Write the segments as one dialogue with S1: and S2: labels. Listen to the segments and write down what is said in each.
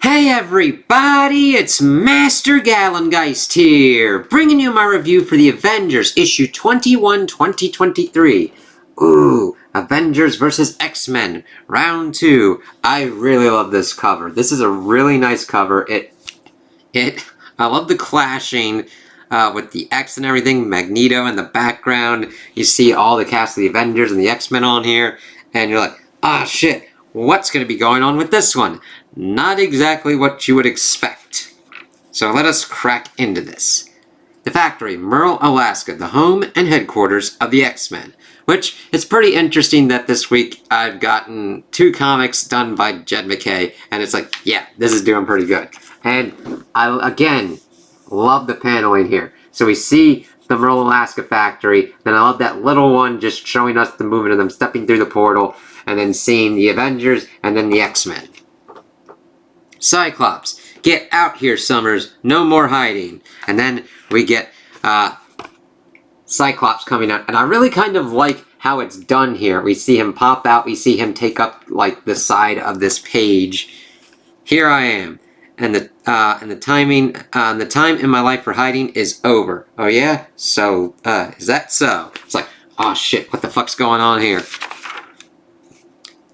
S1: Hey everybody, it's Master Gallengeist here, bringing you my review for the Avengers, issue 21, 2023. Ooh, Avengers vs. X-Men, round 2. I really love this cover. This is a really nice cover. I love the clashing with the X and everything, Magneto in the background. You see all the cast of the Avengers and the X-Men on here, and you're like, ah shit, what's going to be going on with this one? Not exactly what you would expect. So let us crack into this. The Factory, Merle, Alaska, the home and headquarters of the X-Men. Which, it's pretty interesting that this week I've gotten 2 comics done by Jed MacKay, and it's like, yeah, this is doing pretty good. And I, again, love the paneling here. So we see the Merle, Alaska factory, then I love that little one just showing us the movement of them stepping through the portal, and then seeing the Avengers, and then the X-Men. Cyclops, get out here, Summers, no more hiding. And then we get Cyclops coming out, and I really kind of like how it's done here. We see him pop out, we see him take up like the side of this page. Here I am, and the time in my life for hiding is over. Oh yeah? So, is that so? It's like, oh shit, what the fuck's going on here?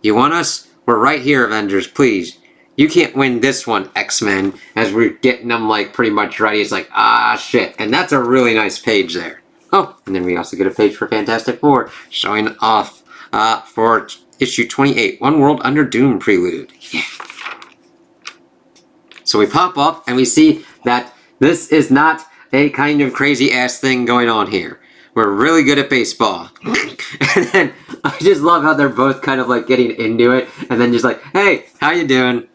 S1: You want us? We're right here, Avengers, please. You can't win this one, X-Men, as we're getting them, like, pretty much ready. It's like, ah, shit. And that's a really nice page there. Oh, and then we also get a page for Fantastic Four, showing off for issue 28, One World Under Doom Prelude. Yeah. So we pop off, and we see that this is not a kind of crazy-ass thing going on here. We're really good at baseball. And then I just love how they're both kind of like getting into it, and then just like, hey, how you doing?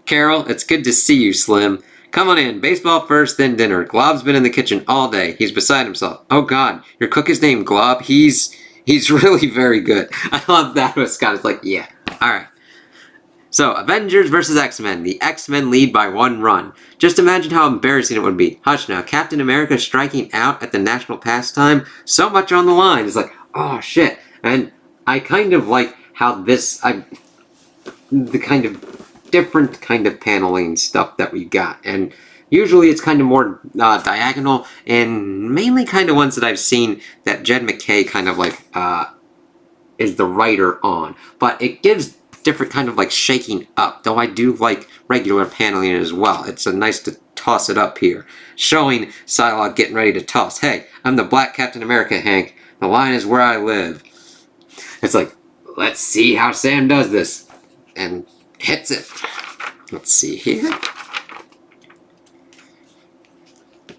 S1: Carol, it's good to see you, Slim. Come on in, baseball first, then dinner. Glob's been in the kitchen all day. He's beside himself. Oh God, your cook is named Glob. He's really very good. I love that with Scott. It's like, yeah, all right. So, Avengers vs. X-Men. The X-Men lead by 1 run. Just imagine how embarrassing it would be. Hush now, Captain America striking out at the national pastime. So much on the line. It's like, oh shit. And I kind of like how the kind of different kind of paneling stuff that we got. And usually it's kind of more diagonal, and mainly kind of ones that I've seen that Jed MacKay kind of like is the writer on. But it gives different kind of like shaking up, though I do like regular paneling as well. It's nice to toss it up here, showing Psylocke getting ready to toss. Hey, I'm the Black Captain America, Hank. The line is where I live. It's like, let's see how Sam does this, and hits it. Let's see here.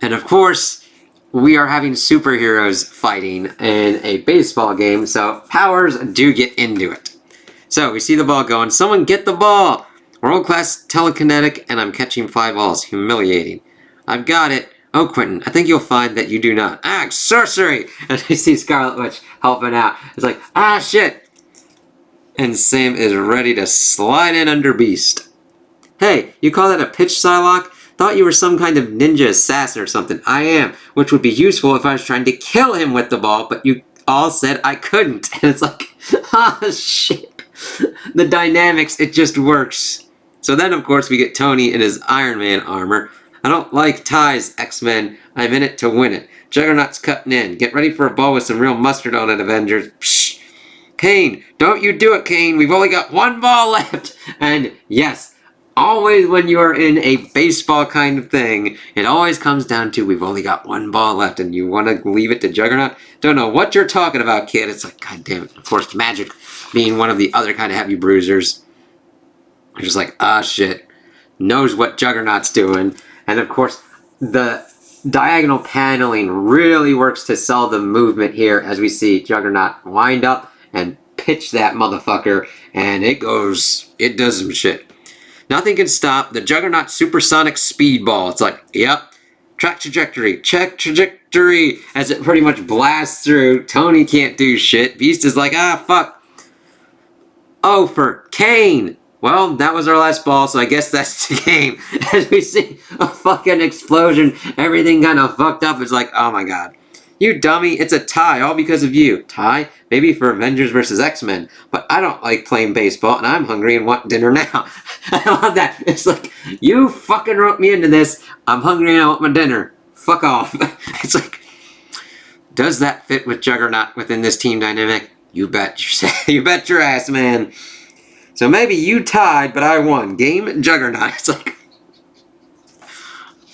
S1: And of course, we are having superheroes fighting in a baseball game, so powers do get into it. So, we see the ball going. Someone get the ball! World-class telekinetic, and I'm catching 5 balls. Humiliating. I've got it. Oh, Quentin, I think you'll find that you do not. Ah, sorcery! And I see Scarlet Witch helping out. It's like, ah, shit! And Sam is ready to slide in under Beast. Hey, you call that a pitch, Psylocke? Thought you were some kind of ninja assassin or something. I am, which would be useful if I was trying to kill him with the ball, but you all said I couldn't. And it's like, ah, shit. The dynamics, it just works. So then, of course, we get Tony in his Iron Man armor. I don't like ties, X-Men. I'm in it to win it. Juggernaut's cutting in. Get ready for a ball with some real mustard on it, Avengers. Psh! Kane, don't you do it, Kane. We've only got 1 ball left. And yes, always when you are in a baseball kind of thing, it always comes down to we've only got 1 ball left, and you want to leave it to Juggernaut? Don't know what you're talking about, kid. It's like, god damn it. Of course, Magic being one of the other kind of heavy bruisers. I'm just like, ah, shit. Knows what Juggernaut's doing. And of course, the diagonal paneling really works to sell the movement here, as we see Juggernaut wind up and pitch that motherfucker, and it does some shit. Nothing can stop the Juggernaut supersonic speedball. It's like, yep, track trajectory, check trajectory, as it pretty much blasts through. Tony can't do shit. Beast is like, ah, fuck. Oh, for Kane. Well, that was our last ball, so I guess that's the game. As we see a fucking explosion, everything kind of fucked up. It's like, oh my god. You dummy, it's a tie, all because of you. Tie? Maybe for Avengers versus X-Men, but I don't like playing baseball, and I'm hungry and want dinner now. I love that. It's like, you fucking wrote me into this. I'm hungry and I want my dinner. Fuck off. It's like, does that fit with Juggernaut within this team dynamic? You bet you bet your ass, man. So maybe you tied, but I won. Game Juggernaut. It's like,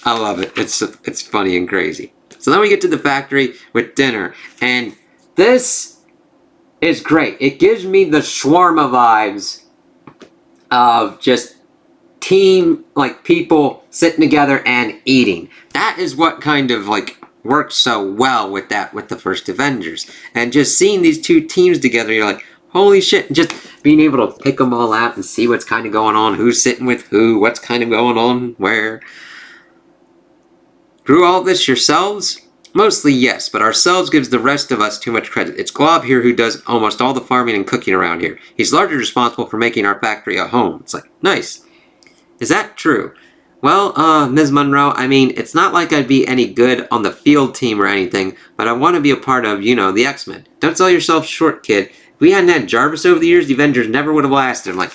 S1: I love it. It's funny and crazy. So then we get to the factory with dinner, and this is great. It gives me the shawarma vibes of just team, like people sitting together and eating. That is what kind of like worked so well with that, with the first Avengers. And just seeing these two teams together, you're like, holy shit, just being able to pick them all out and see what's kind of going on, who's sitting with who, what's kind of going on where. Grew all this yourselves? Mostly yes, but ourselves gives the rest of us too much credit. It's Glob here who does almost all the farming and cooking around here. He's largely responsible for making our factory a home. It's like, nice. Is that true? Well, Ms. Monroe, I mean, it's not like I'd be any good on the field team or anything, but I want to be a part of, the X-Men. Don't sell yourself short, kid. If we hadn't had Jarvis over the years, the Avengers never would have lasted. I'm like,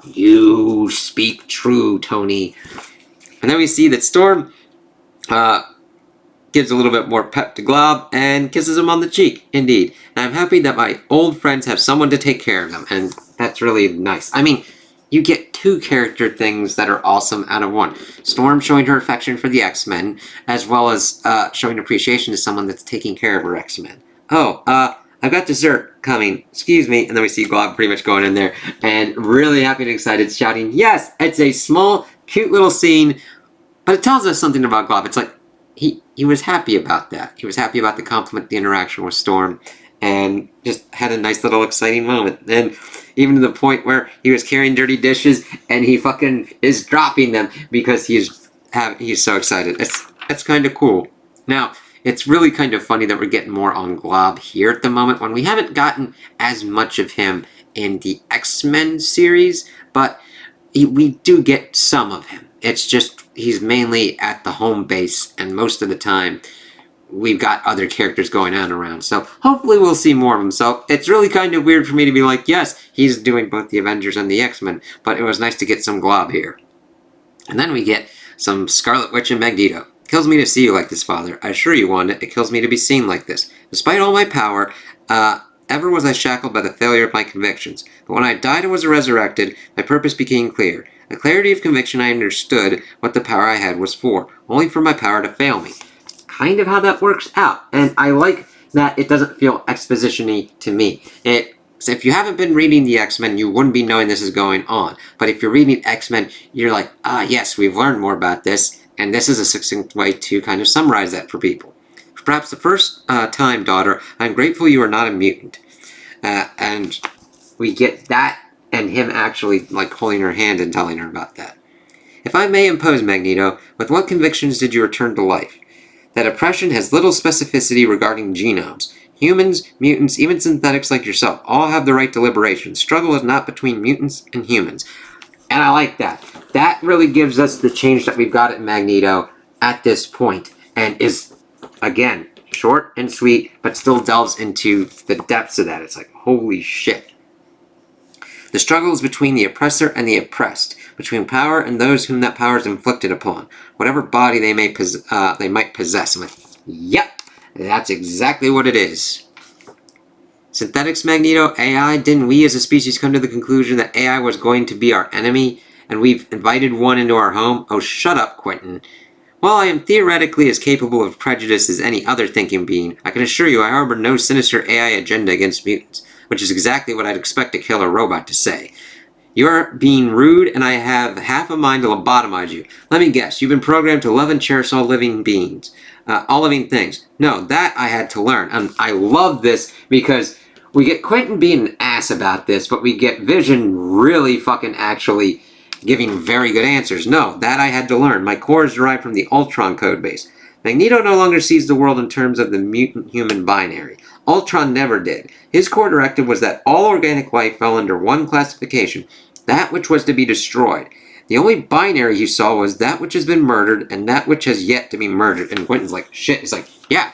S1: you speak true, Tony. And then we see that Storm gives a little bit more pep to Glob and kisses him on the cheek, indeed. And I'm happy that my old friends have someone to take care of them, and that's really nice. I mean, you get two character things that are awesome out of one. Storm showing her affection for the X-Men, as well as showing appreciation to someone that's taking care of her X-Men. Oh, I've got dessert coming. Excuse me. And then we see Glob pretty much going in there, and really happy and excited, shouting, yes! It's a small, cute little scene, but it tells us something about Glob. It's like, he was happy about that. He was happy about the compliment, the interaction with Storm, and just had a nice little exciting moment. And even to the point where he was carrying dirty dishes and he fucking is dropping them because he's so excited. It's kind of cool. Now, it's really kind of funny that we're getting more on Glob here at the moment when we haven't gotten as much of him in the X-Men series, but we do get some of him. It's just he's mainly at the home base, and most of the time we've got other characters going on around. So hopefully we'll see more of him. So it's really kind of weird for me to be like, yes, he's doing both the Avengers and the X-Men, but it was nice to get some Glob here. And then we get some Scarlet Witch and Magneto. It kills me to see you like this, Father. I assure you, Wanda, it kills me to be seen like this. Despite all my power, ever was I shackled by the failure of my convictions. But when I died and was resurrected, my purpose became clear. A clarity of conviction, I understood what the power I had was for, only for my power to fail me. Kind of how that works out, and I like that it doesn't feel exposition-y to me. So if you haven't been reading the X-Men, you wouldn't be knowing this is going on. But if you're reading X-Men, you're like, yes, we've learned more about this, and this is a succinct way to kind of summarize that for people. For perhaps the first time, daughter, I'm grateful you are not a mutant. And we get that, and him actually like holding her hand and telling her about that. If I may impose, Magneto, with what convictions did you return to life? That oppression has little specificity regarding genomes. Humans, mutants, even synthetics like yourself, all have the right to liberation. Struggle is not between mutants and humans. And I like that. That really gives us the change that we've got at Magneto at this point, and is, again, short and sweet, but still delves into the depths of that. It's like, holy shit. The struggle is between the oppressor and the oppressed, between power and those whom that power is inflicted upon, whatever body they might possess. I'm like, yep, that's exactly what it is. Synthetics, Magneto, AI, didn't we as a species come to the conclusion that AI was going to be our enemy, and we've invited one into our home? Oh, shut up, Quentin. While I am theoretically as capable of prejudice as any other thinking being, I can assure you I harbor no sinister AI agenda against mutants, which is exactly what I'd expect a killer robot to say. You're being rude, and I have half a mind to lobotomize you. Let me guess, you've been programmed to love and cherish all living beings. All living things. No, that I had to learn. And I love this because we get Quentin being an ass about this, but we get Vision really fucking actually giving very good answers. No, that I had to learn. My core is derived from the Ultron codebase. Magneto no longer sees the world in terms of the mutant-human binary. Ultron never did. His core directive was that all organic life fell under one classification, that which was to be destroyed. The only binary he saw was that which has been murdered and that which has yet to be murdered. And Quentin's like, shit. He's like, yeah,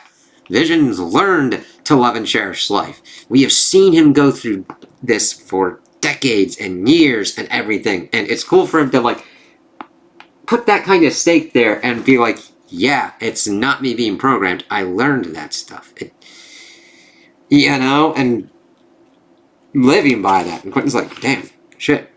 S1: Vision's learned to love and cherish life. We have seen him go through this for decades and years and everything, and it's cool for him to like put that kind of stake there and be like, yeah, it's not me being programmed. I learned that stuff. And living by that. And Quentin's like, damn, shit.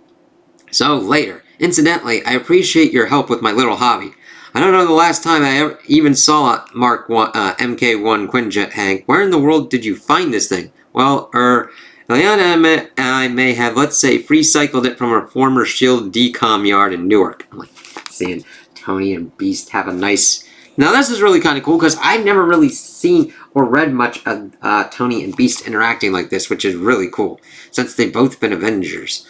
S1: So later, incidentally, I appreciate your help with my little hobby. I don't know the last time I ever even saw a MK1 Quinjet, Hank. Where in the world did you find this thing? Well, Leanna and I may have, let's say, recycled it from a former SHIELD decom yard in Newark. I'm like, seeing Tony and Beast have a nice... Now this is really kind of cool because I've never really seen or read much of Tony and Beast interacting like this, which is really cool, since they've both been Avengers.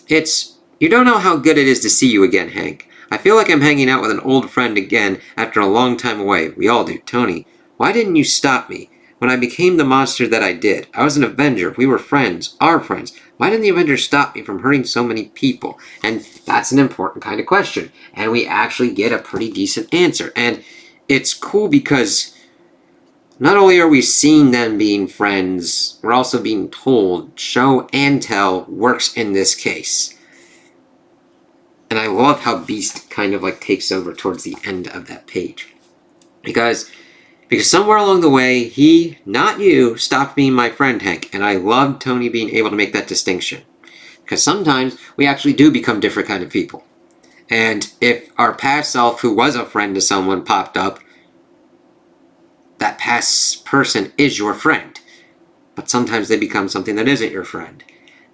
S1: You don't know how good it is to see you again, Hank. I feel like I'm hanging out with an old friend again after a long time away. We all do. Tony, why didn't you stop me? When I became the monster that I did, I was an Avenger. We were friends. Our friends. Why didn't the Avengers stop me from hurting so many people? And that's an important kind of question. And we actually get a pretty decent answer. And it's cool because not only are we seeing them being friends, we're also being told show and tell works in this case. And I love how Beast kind of like takes over towards the end of that page. Because somewhere along the way, he, not you, stopped being my friend, Hank. And I love Tony being able to make that distinction. Because sometimes we actually do become different kind of people. And if our past self, who was a friend to someone, popped up, that past person is your friend. But sometimes they become something that isn't your friend.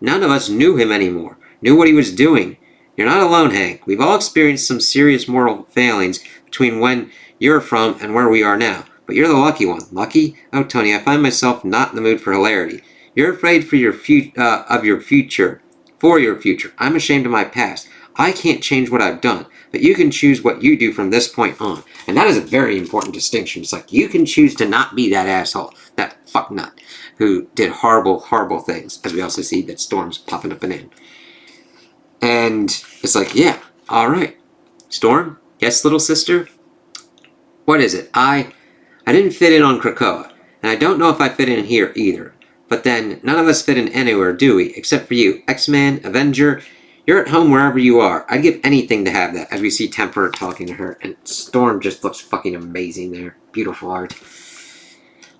S1: None of us knew him anymore, knew what he was doing. You're not alone, Hank. We've all experienced some serious moral failings between when you're from and where we are now. But you're the lucky one. Lucky? Oh, Tony, I find myself not in the mood for hilarity. You're afraid for your future. I'm ashamed of my past. I can't change what I've done, but you can choose what you do from this point on. And that is a very important distinction. It's like you can choose to not be that asshole, that fucknut, who did horrible, horrible things. As we also see that Storm's popping up and in. And it's like, yeah, alright. Storm? Yes, little sister? What is it? I didn't fit in on Krakoa, and I don't know if I fit in here either. But then, none of us fit in anywhere, do we? Except for you. X-Man, Avenger, you're at home wherever you are. I'd give anything to have that, as we see Temper talking to her, and Storm just looks fucking amazing there. Beautiful art.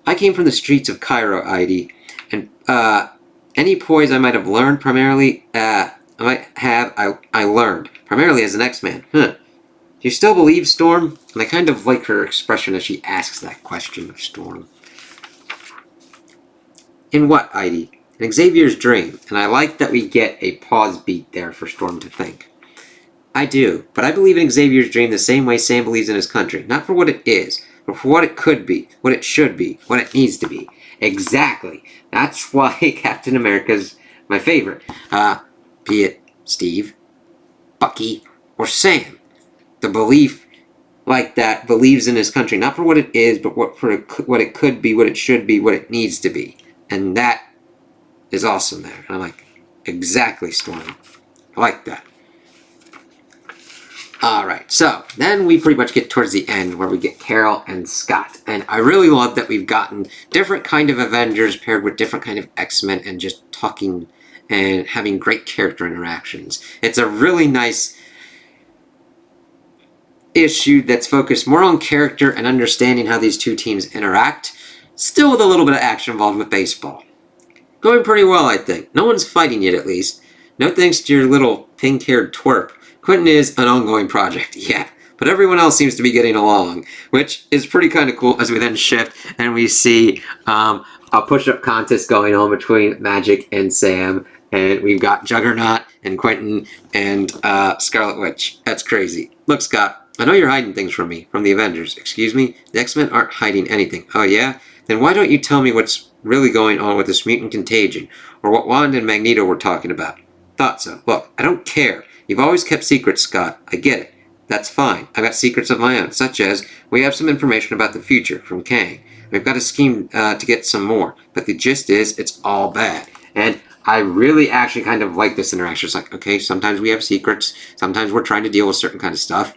S1: I came from the streets of Cairo, ID, and any poise I might have learned primarily, I learned, primarily as an X-Man. Huh. Do you still believe, Storm? And I kind of like her expression as she asks that question of Storm. In what, ID? In Xavier's dream, and I like that we get a pause beat there for Storm to think. I do, but I believe in Xavier's dream the same way Sam believes in his country. Not for what it is, but for what it could be, what it should be, what it needs to be. Exactly. That's why Captain America's my favorite. Be it Steve, Bucky, or Sam. The belief like that believes in his country, not for what it is, but what it could be, what it should be, what it needs to be. And that is awesome there. And I'm like, exactly, Storm. I like that. Alright, so then we pretty much get towards the end where we get Carol and Scott. And I really love that we've gotten different kind of Avengers paired with different kind of X-Men and just talking and having great character interactions. It's a really nice issue that's focused more on character and understanding how these two teams interact, still with a little bit of action involved with baseball. Going pretty well, I think. No one's fighting yet, at least. No thanks to your little pink-haired twerp. Quentin is an ongoing project, yeah. But everyone else seems to be getting along, which is pretty kind of cool as we then shift and we see a push-up contest going on between Magic and Sam. And we've got Juggernaut and Quentin and Scarlet Witch. That's crazy. Look, Scott, I know you're hiding things from me, from the Avengers. Excuse me? The X-Men aren't hiding anything. Oh, yeah? Then why don't you tell me what's really going on with this mutant contagion, or what Wanda and Magneto were talking about? Thought so. Look, I don't care. You've always kept secrets, Scott. I get it. That's fine. I've got secrets of my own, such as we have some information about the future from Kang. We've got a scheme to get some more, but the gist is it's all bad. And I really actually kind of like this interaction. It's like, okay, sometimes we have secrets. Sometimes we're trying to deal with certain kind of stuff.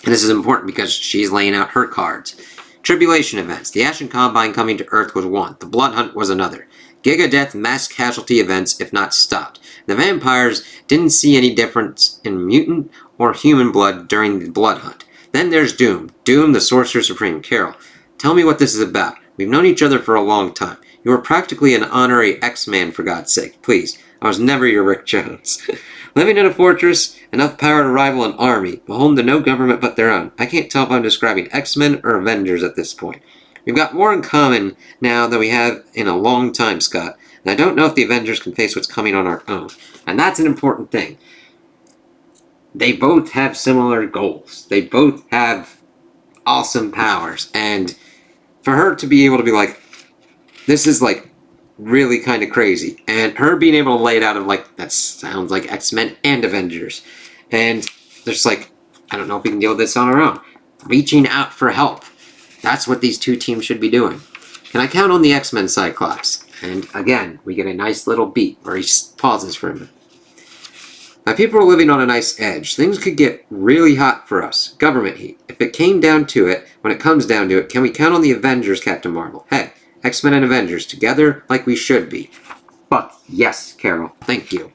S1: And this is important because she's laying out her cards. Tribulation events. The Ashen Combine coming to Earth was one. The Blood Hunt was another. Giga Death mass casualty events if not stopped. The vampires didn't see any difference in mutant or human blood during the Blood Hunt. Then there's Doom. Doom, the Sorcerer Supreme. Carol, tell me what this is about. We've known each other for a long time. You were practically an honorary X-Man, for God's sake. Please, I was never your Rick Jones. Living in a fortress, enough power to rival an army, beholden to no government but their own. I can't tell if I'm describing X-Men or Avengers at this point. We've got more in common now than we have in a long time, Scott. And I don't know if the Avengers can face what's coming on our own. And that's an important thing. They both have similar goals. They both have awesome powers. And for her to be able to be like, this is like really kind of crazy. And her being able to lay it out of like, that sounds like X-Men and Avengers. And there's like, I don't know if we can deal with this on our own. Reaching out for help. That's what these two teams should be doing. Can I count on the X-Men Cyclops? And again, we get a nice little beat where he pauses for a minute. My people are living on a nice edge. Things could get really hot for us. Government heat. If it came down to it, when it comes down to it, can we count on the Avengers, Captain Marvel? Hey, X-Men and Avengers, together like we should be. Fuck yes, Carol. Thank you.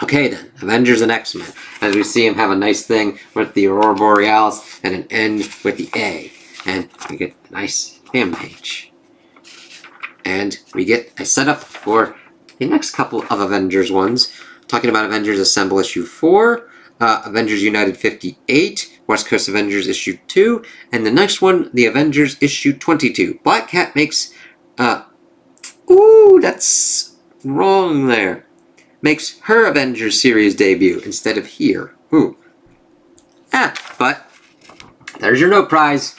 S1: Okay then, Avengers and X-Men. As we see him have a nice thing with the Aurora Borealis and an end with the A. And we get a nice fan page. And we get a setup for the next couple of Avengers ones. Talking about Avengers Assemble issue 4, Avengers United 58, West Coast Avengers issue 2, and the next one, the Avengers issue 22. Black Cat makes, ooh, that's wrong there. Makes her Avengers series debut instead of here. Ooh. But there's your note prize.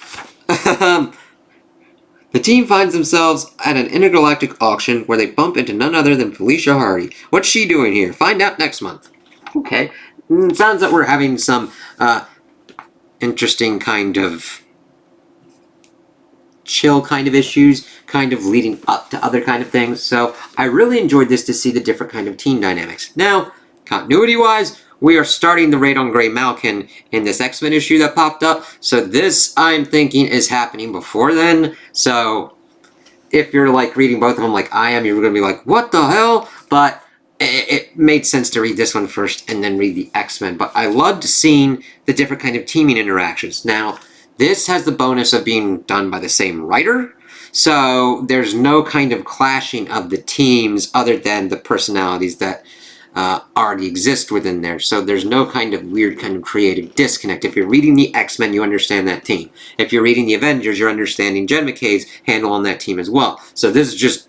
S1: The team finds themselves at an intergalactic auction where they bump into none other than Felicia Hardy. What's she doing here? Find out next month. Okay. Sounds like we're having some interesting kind of chill kind of issues, kind of leading up to other kind of things. So I really enjoyed this to see the different kind of team dynamics. Now, continuity-wise, we are starting the raid on Grey Malkin in this X-Men issue that popped up. So this, I'm thinking, is happening before then. So if you're like reading both of them like I am, you're going to be like, what the hell? But it made sense to read this one first and then read the X-Men. But I loved seeing the different kind of teaming interactions. Now, this has the bonus of being done by the same writer. So there's no kind of clashing of the teams other than the personalities that already exist within there. So there's no kind of weird kind of creative disconnect. If you're reading the X-Men, you understand that team. If you're reading the Avengers, you're understanding Jen McKay's handle on that team as well. So this is just,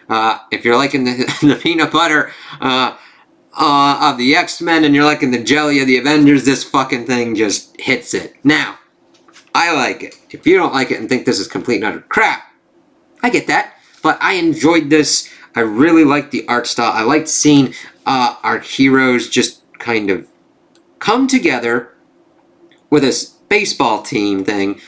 S1: if you're liking the peanut butter of the X-Men and you're liking the jelly of the Avengers, this fucking thing just hits it. Now, I like it. If you don't like it and think this is complete and utter crap, I get that. But I enjoyed this. I really liked the art style. I liked seeing our heroes just kind of come together with a baseball team thing,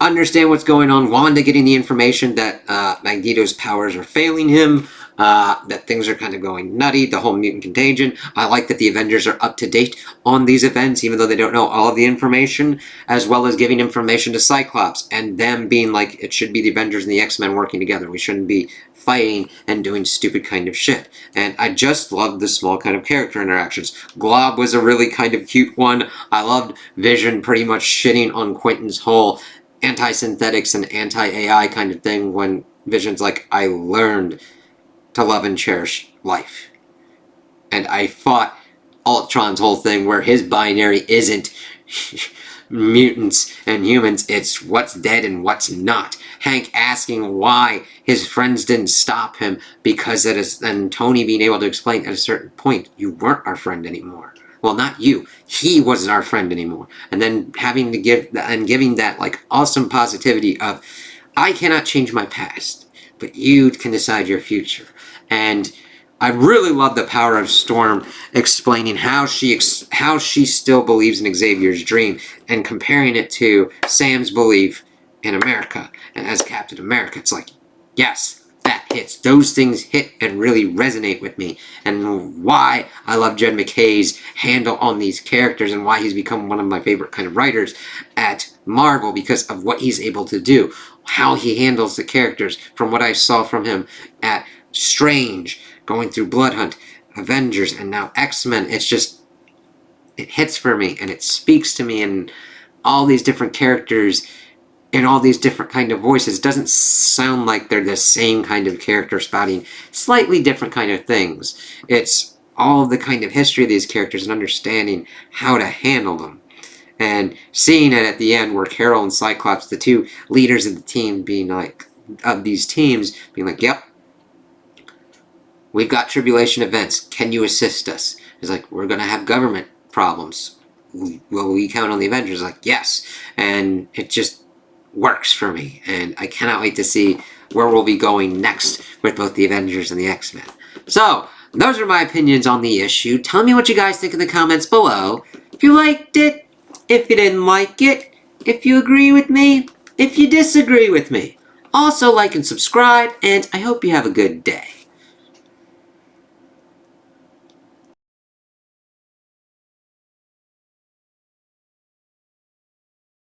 S1: understand what's going on, Wanda getting the information that Magneto's powers are failing him, that things are kind of going nutty, the whole mutant contagion. I like that the Avengers are up to date on these events, even though they don't know all of the information, as well as giving information to Cyclops, and them being like, it should be the Avengers and the X-Men working together. We shouldn't be fighting and doing stupid kind of shit. And I just loved the small kind of character interactions. Glob was a really kind of cute one. I loved Vision pretty much shitting on Quentin's whole anti-synthetics and anti-AI kind of thing when Vision's like, I learned to love and cherish life. And I fought Ultron's whole thing where his binary isn't mutants and humans, it's what's dead and what's not. Hank asking why his friends didn't stop him because it is, and Tony being able to explain at a certain point, you weren't our friend anymore. Well, not you. He wasn't our friend anymore. And then having to giving that like awesome positivity of, I cannot change my past, but you can decide your future. And I really love the power of Storm explaining how she still believes in Xavier's dream and comparing it to Sam's belief in America and as Captain America. It's like, yes, that hits. Those things hit and really resonate with me, and why I love Jed McKay's handle on these characters, and why he's become one of my favorite kind of writers at Marvel, because of what he's able to do, how he handles the characters, from what I saw from him at Strange, going through Bloodhunt, Avengers, and now X-Men. It's just, it hits for me, and it speaks to me, and all these different characters in all these different kind of voices doesn't sound like they're the same kind of character spouting slightly different kind of things. It's all the kind of history of these characters and understanding how to handle them. And seeing it at the end where Carol and Cyclops, the two leaders of the team, being like, of these teams, being like, yep, we've got tribulation events. Can you assist us? It's like, we're going to have government problems. Will we count on the Avengers? Like, yes. And it just works for me. And I cannot wait to see where we'll be going next with both the Avengers and the X-Men. So, those are my opinions on the issue. Tell me what you guys think in the comments below. If you liked it, if you didn't like it, if you agree with me, if you disagree with me. Also, like and subscribe, and I hope you have a good day.